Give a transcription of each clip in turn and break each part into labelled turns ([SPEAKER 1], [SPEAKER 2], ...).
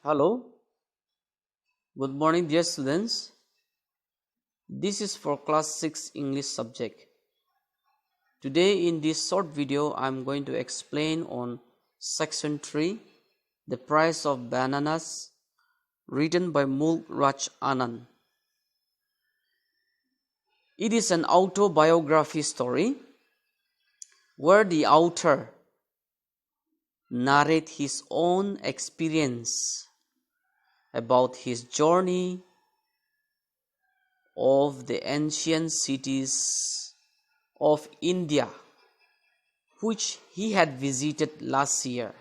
[SPEAKER 1] Hello, good morning dear students. This is for class 6 English subject. Today in this short video I am going to explain on section 3, The Price of Bananas, written by Mulk Raj Anand. It is an autobiography story where the author narrates his own experience about his journey of the ancient cities of India, which he had visited last year.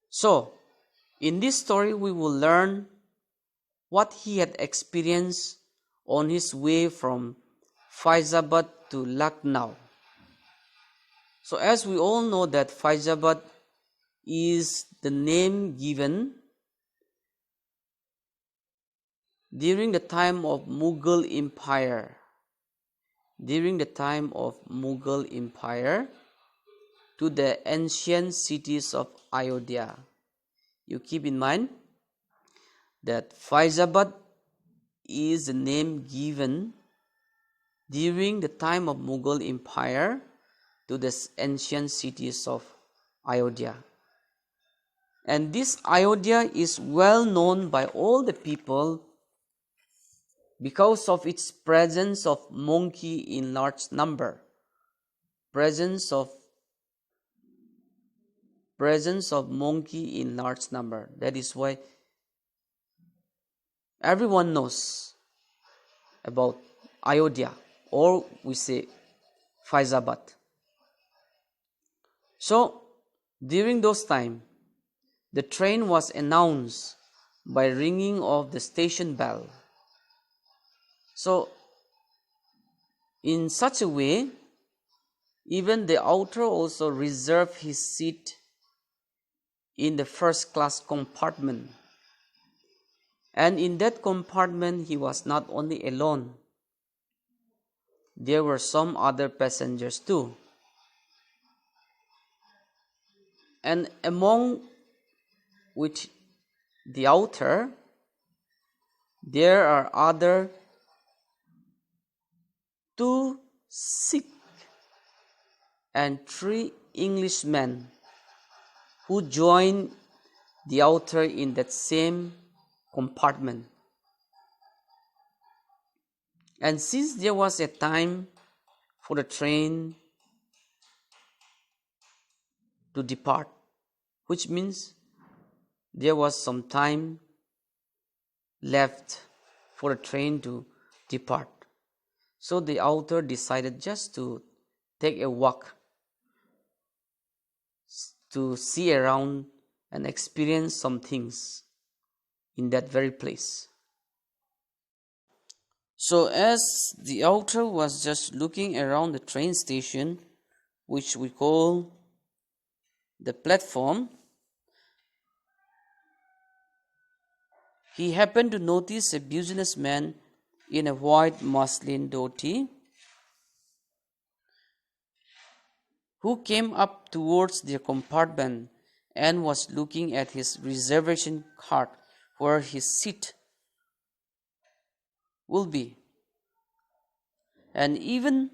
[SPEAKER 1] So, in this story, we will learn what he had experienced on his way from Faizabad to Lucknow. So, as we all know that Faizabad is the name given during the time of Mughal Empire. During the time of Mughal Empire to the ancient cities of Ayodhya. You keep in mind that Faizabad is the name given during the time of Mughal Empire to the ancient cities of Ayodhya. And this Ayodhya is well known by all the people because of its presence of monkey in large number. Presence of monkey in large number. That is why everyone knows about Ayodhya, or we say Faizabad. So during those time, the train was announced by ringing of the station bell. So in such a way, even the author also reserved his seat in the first class compartment. And in that compartment, he was not only alone. There were some other passengers too. And among which the author, there are other 2 Sikh and 3 Englishmen who joined the author in that same compartment. And since there was a time for the train to depart, which means there was some time left for the train to depart. So the author decided just to take a walk to see around and experience some things in that very place. So as the author was just looking around the train station, which we call the platform, he happened to notice a businessman in a white muslin dhoti who came up towards the compartment and was looking at his reservation card where his seat will be. And even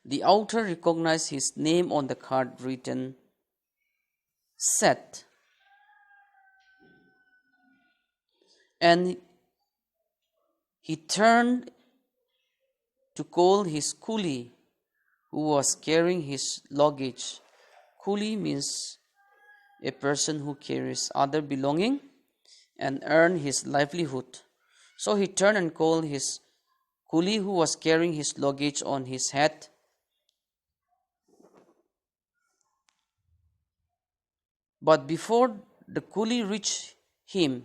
[SPEAKER 1] the author recognized his name on the card written Seth. And he turned to call his coolie who was carrying his luggage. Coolie means a person who carries other belonging and earn his livelihood. So he turned and called his coolie who was carrying his luggage on his head. But before the coolie reached him,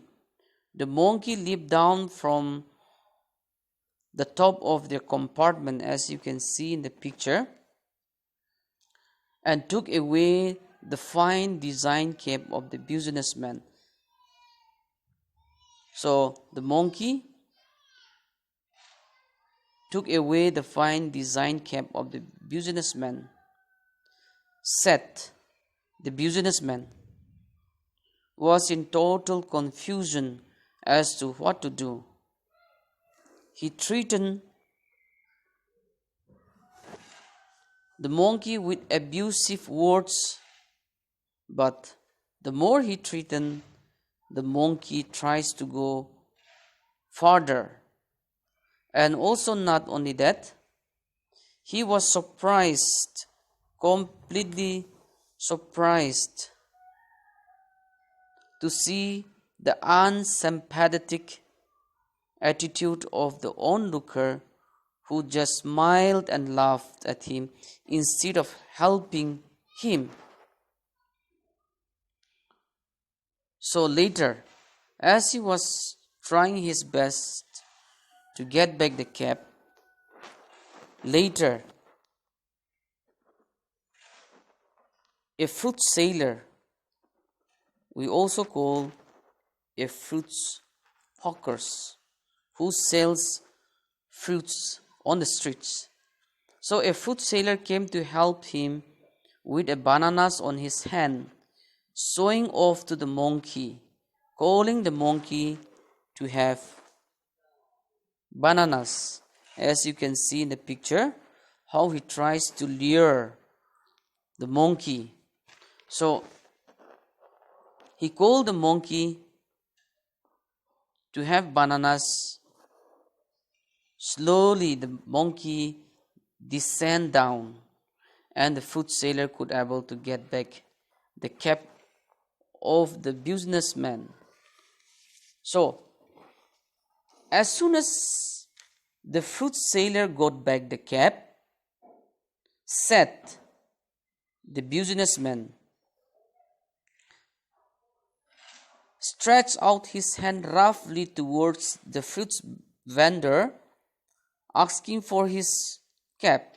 [SPEAKER 1] the monkey leaped down from the top of the compartment, as you can see in the picture, and took away the fine design cap of the businessman. So the monkey took away the fine design cap of the businessman. Seth, the businessman. was in total confusion as to what to do. He threatened the monkey with abusive words, but the more he threatened, the monkey tries to go farther. And also not only that, he was surprised, completely surprised, to see the unsympathetic attitude of the onlooker, who just smiled and laughed at him instead of helping him. So later, as he was trying his best to get back the cap, later a fruit seller, we also call a fruits hawkers, who sells fruits on the streets. So a fruit seller came to help him with a bananas on his hand, showing off to the monkey, calling the monkey to have bananas. As you can see in the picture, how he tries to lure the monkey. So he called the monkey to have bananas. Slowly the monkey descended down, and the fruit seller could able to get back the cap of the businessman. So as soon as the fruit seller got back the cap, Seth, the businessman, stretched out his hand roughly towards the fruit vendor, asking for his cap.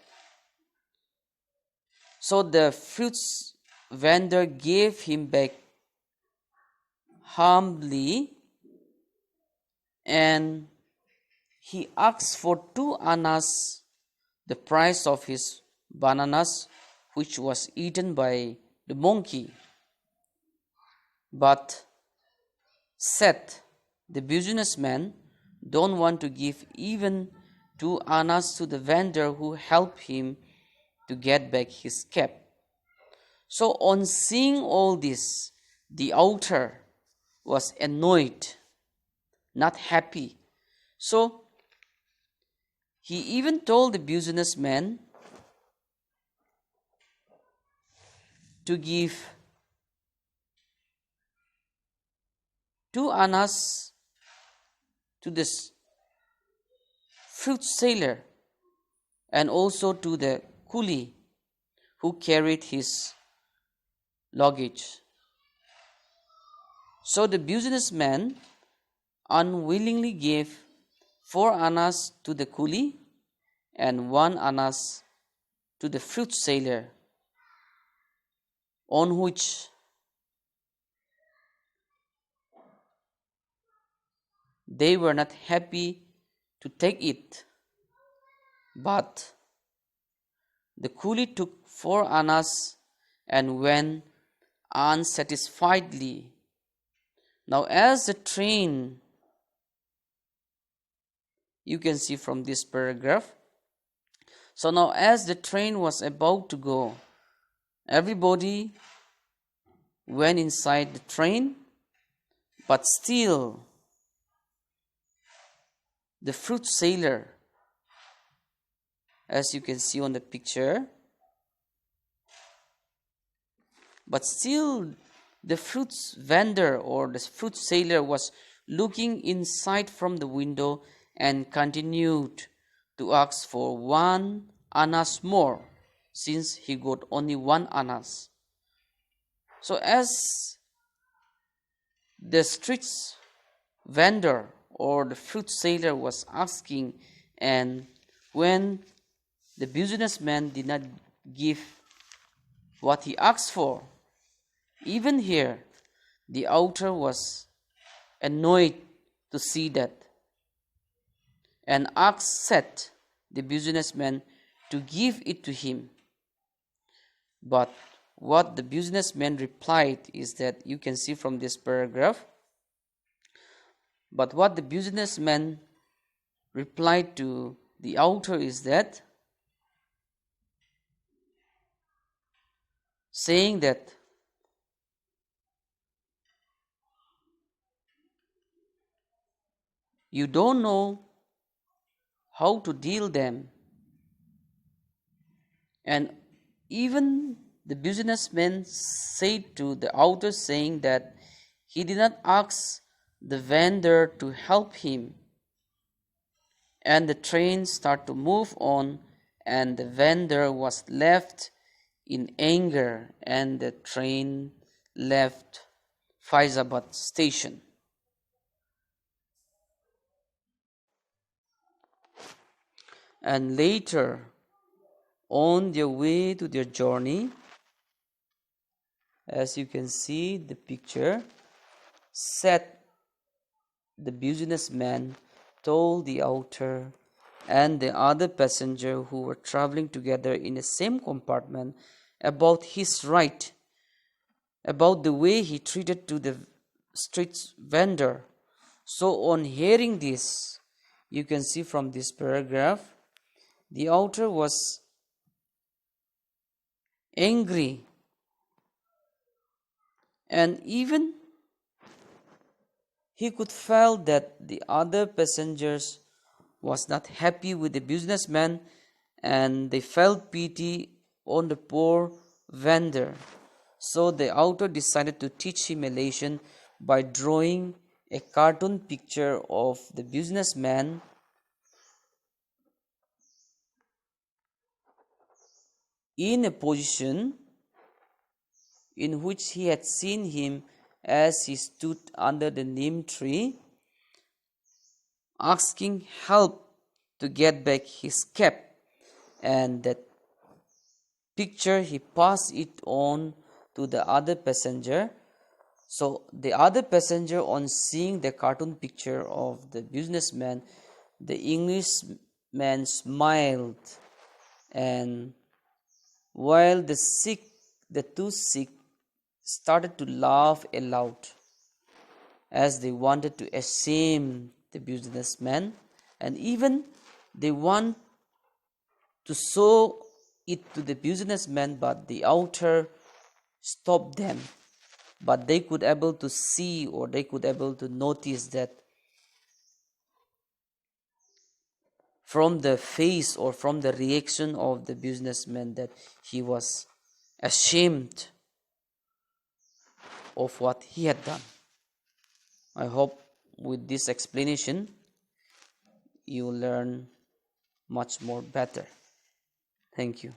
[SPEAKER 1] So the fruit vendor gave him back humbly, and he asked for 2 annas, the price of his bananas, which was eaten by the monkey. But Seth, the businessman, don't want to give even 2 annas to the vendor who helped him to get back his cap. So on seeing all this, the author was annoyed, not happy. So he even told the businessman to give 2 annas to this fruit seller and also to the coolie who carried his luggage. So the businessman unwillingly gave 4 annas to the coolie and 1 annas to the fruit seller, on which they were not happy to take it. But the coolie took 4 annas and went unsatisfiedly. Now as the train, you can see from this paragraph, so now as the train was about to go, everybody went inside the train, but still the fruit seller, as you can see on the picture, but still the fruit vendor or the fruit seller was looking inside from the window and continued to ask for 1 annas more, since he got only 1 annas. So as the street vendor or the fruit seller was asking, and when the businessman did not give what he asked for, even here the author was annoyed to see that, and asked Seth, the businessman, to give it to him. But what the businessman replied is that you can see from this paragraph. But what the businessman replied to the author is that, saying that you don't know how to deal them. And even the businessman said to the author, saying that he did not ask the vendor to help him. And the train started to move on, and the vendor was left in anger, and the train left Faizabad station. And later, on their way to their journey, as you can see the picture, Seth, the businessman, told the author and the other passenger who were traveling together in the same compartment about his right, about the way he treated to the street vendor. So on hearing this, you can see from this paragraph, the author was angry, and even he could feel that the other passengers was not happy with the businessman, and they felt pity on the poor vendor. So the author decided to teach him a lesson by drawing a cartoon picture of the businessman in a position in which he had seen him as he stood under the neem tree, asking help to get back his cap. And that picture, he passed it on to the other passenger. So the other passenger, on seeing the cartoon picture of the businessman, the Englishman smiled, and while the two Sikh started to laugh aloud, as they wanted to shame the businessman, and even they want to show it to the businessman, but the author stopped them. But they could able to see, or they could able to notice that from the face or from the reaction of the businessman, that he was ashamed of what he had done. I hope with this explanation you learn much more better. Thank you.